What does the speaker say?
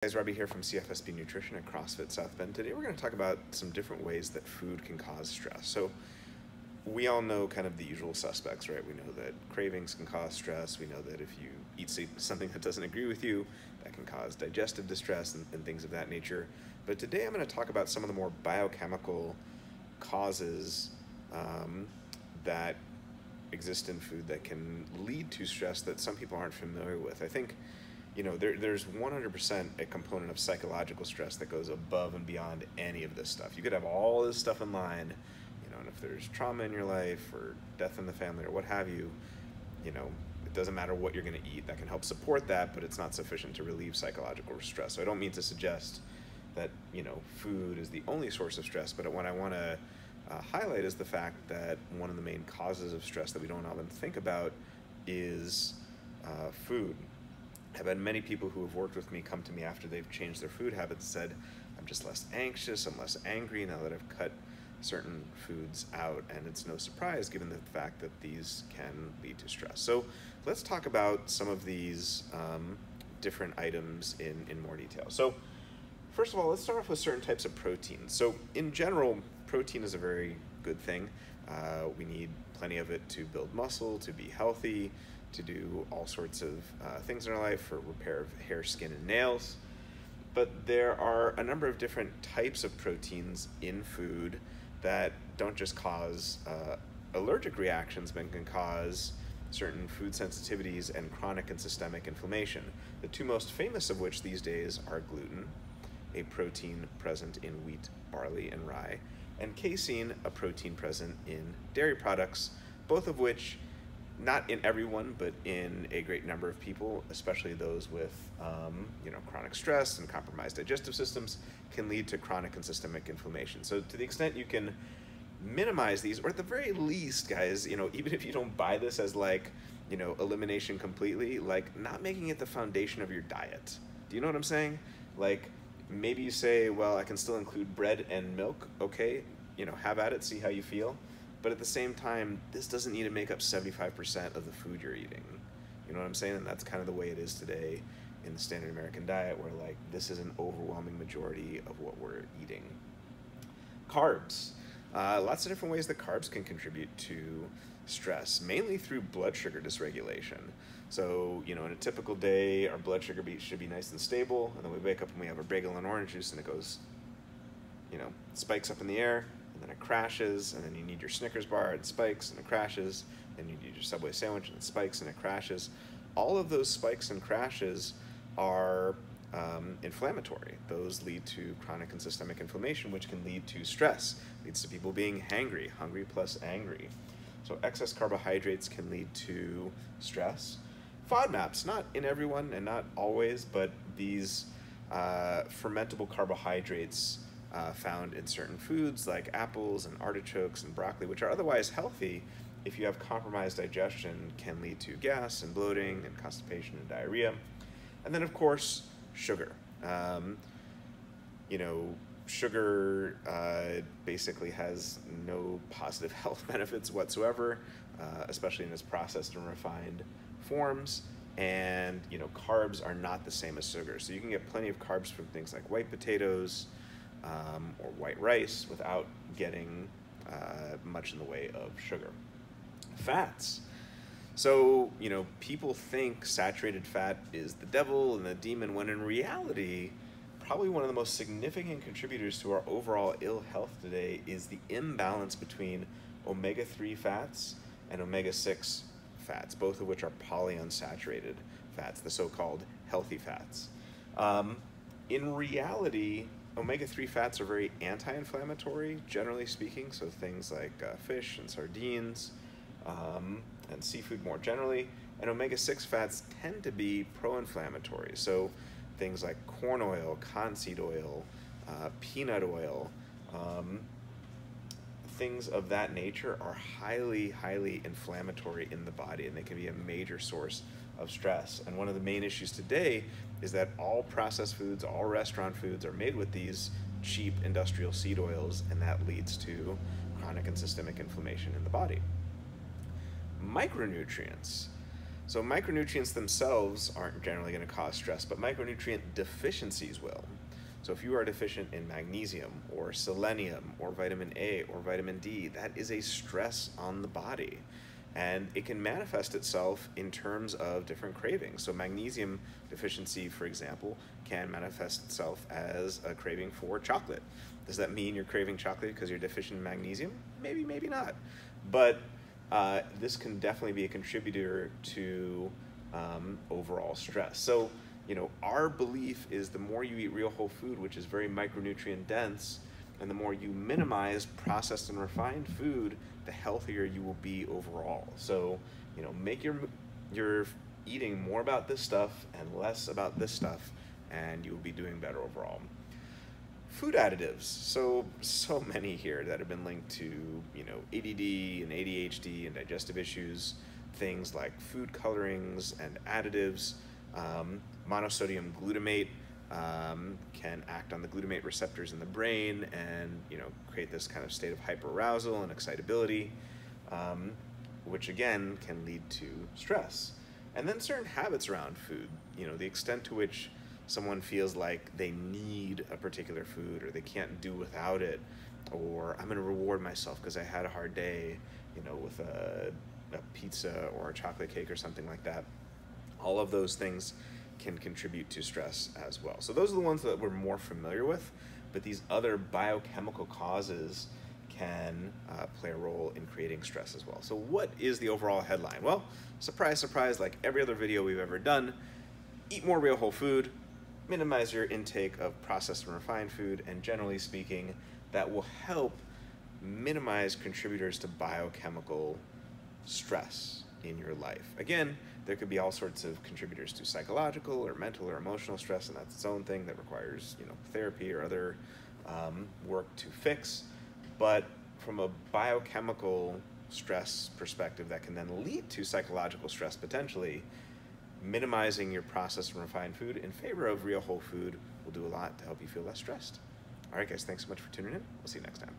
Guys, Robbie here from CFSP Nutrition at CrossFit South Bend. Today we're going to talk about some different ways that food can cause stress. So we all know kind of the usual suspects, right? We know that cravings can cause stress. We know that if you eat something that doesn't agree with you, that can cause digestive distress and things of that nature. But today I'm going to talk about some of the more biochemical causes that exist in food that can lead to stress that some people aren't familiar with. I think there's 100% a component of psychological stress that goes above and beyond any of this stuff. You could have all this stuff in line, and if there's trauma in your life or death in the family or what have you, it doesn't matter what you're going to eat. That can help support that, but it's not sufficient to relieve psychological stress. So I don't mean to suggest that, food is the only source of stress, but what I want to highlight is the fact that one of the main causes of stress that we don't often think about is food. I've had many people who have worked with me come to me after they've changed their food habits and said, I'm just less anxious, I'm less angry now that I've cut certain foods out, and it's no surprise given the fact that these can lead to stress. So let's talk about some of these different items in more detail. So first of all, let's start off with certain types of protein. So in general, protein is a very good thing. We need plenty of it to build muscle, to be healthy, to do all sorts of things in our life for repair of hair, skin, and nails. But there are a number of different types of proteins in food that don't just cause allergic reactions, but can cause certain food sensitivities and chronic and systemic inflammation. The two most famous of which these days are gluten, a protein present in wheat, barley, and rye, and casein, a protein present in dairy products, both of which, not in everyone, but in a great number of people, especially those with chronic stress and compromised digestive systems, can lead to chronic and systemic inflammation. So to the extent you can minimize these, or at the very least, guys, even if you don't buy this as elimination completely, not making it the foundation of your diet. Do you know what I'm saying? Maybe you say, well, I can still include bread and milk. Okay, have at it, see how you feel. But at the same time, this doesn't need to make up 75% of the food you're eating. You know what I'm saying? And that's kind of the way it is today in the standard American diet, where this is an overwhelming majority of what we're eating. Carbs. Lots of different ways that carbs can contribute to stress, mainly through blood sugar dysregulation. So, in a typical day, our blood sugar should be nice and stable, and then we wake up and we have a bagel and orange juice, and it goes, spikes up in the air, and then it crashes, and then you need your Snickers bar, it spikes and it crashes, and you need your Subway sandwich, and it spikes and it crashes. All of those spikes and crashes are inflammatory. Those lead to chronic and systemic inflammation, which can lead to stress. Leads to people being hangry, hungry plus angry. So excess carbohydrates can lead to stress. FODMAPs, not in everyone and not always, but these fermentable carbohydrates found in certain foods like apples and artichokes and broccoli, which are otherwise healthy, if you have compromised digestion, can lead to gas and bloating and constipation and diarrhea. And then, of course, sugar. Sugar basically has no positive health benefits whatsoever, especially in its processed and refined forms. And, carbs are not the same as sugar. So you can get plenty of carbs from things like white potatoes, or white rice without getting much in the way of sugar. Fats. So, people think saturated fat is the devil and the demon, when in reality, probably one of the most significant contributors to our overall ill health today is the imbalance between omega-3 fats and omega-6 fats, both of which are polyunsaturated fats, the so-called healthy fats. In reality, omega-3 fats are very anti-inflammatory, generally speaking, so things like fish and sardines and seafood more generally, and omega-6 fats tend to be pro-inflammatory, so things like corn oil, cottonseed oil, peanut oil, things of that nature are highly, highly inflammatory in the body, and they can be a major source of stress. And one of the main issues today is that all processed foods, all restaurant foods are made with these cheap industrial seed oils, and that leads to chronic and systemic inflammation in the body. Micronutrients. So micronutrients themselves aren't generally going to cause stress, but micronutrient deficiencies will. So if you are deficient in magnesium or selenium or vitamin A or vitamin D, that is a stress on the body. And it can manifest itself in terms of different cravings. So magnesium deficiency, for example, can manifest itself as a craving for chocolate. Does that mean you're craving chocolate because you're deficient in magnesium? Maybe, maybe not. But this can definitely be a contributor to overall stress. So, our belief is the more you eat real whole food, which is very micronutrient dense, and the more you minimize processed and refined food, the healthier you will be overall. So, make your eating more about this stuff and less about this stuff, and you will be doing better overall. Food additives, so many here that have been linked to, ADD and ADHD and digestive issues, things like food colorings and additives. Monosodium glutamate can act on the glutamate receptors in the brain and, create this kind of state of hyperarousal and excitability, which again can lead to stress. And then certain habits around food, the extent to which someone feels like they need a particular food or they can't do without it, or I'm going to reward myself because I had a hard day, with a pizza or a chocolate cake or something like that. All of those things can contribute to stress as well. So those are the ones that we're more familiar with, but these other biochemical causes can play a role in creating stress as well. So what is the overall headline? Well, surprise, surprise, like every other video we've ever done, eat more real whole food, minimize your intake of processed and refined food, and generally speaking, that will help minimize contributors to biochemical stress in your life. Again, there could be all sorts of contributors to psychological or mental or emotional stress, and that's its own thing that requires, therapy or other work to fix. But from a biochemical stress perspective that can then lead to psychological stress potentially, minimizing your processed and refined food in favor of real whole food will do a lot to help you feel less stressed. All right, guys, thanks so much for tuning in. We'll see you next time.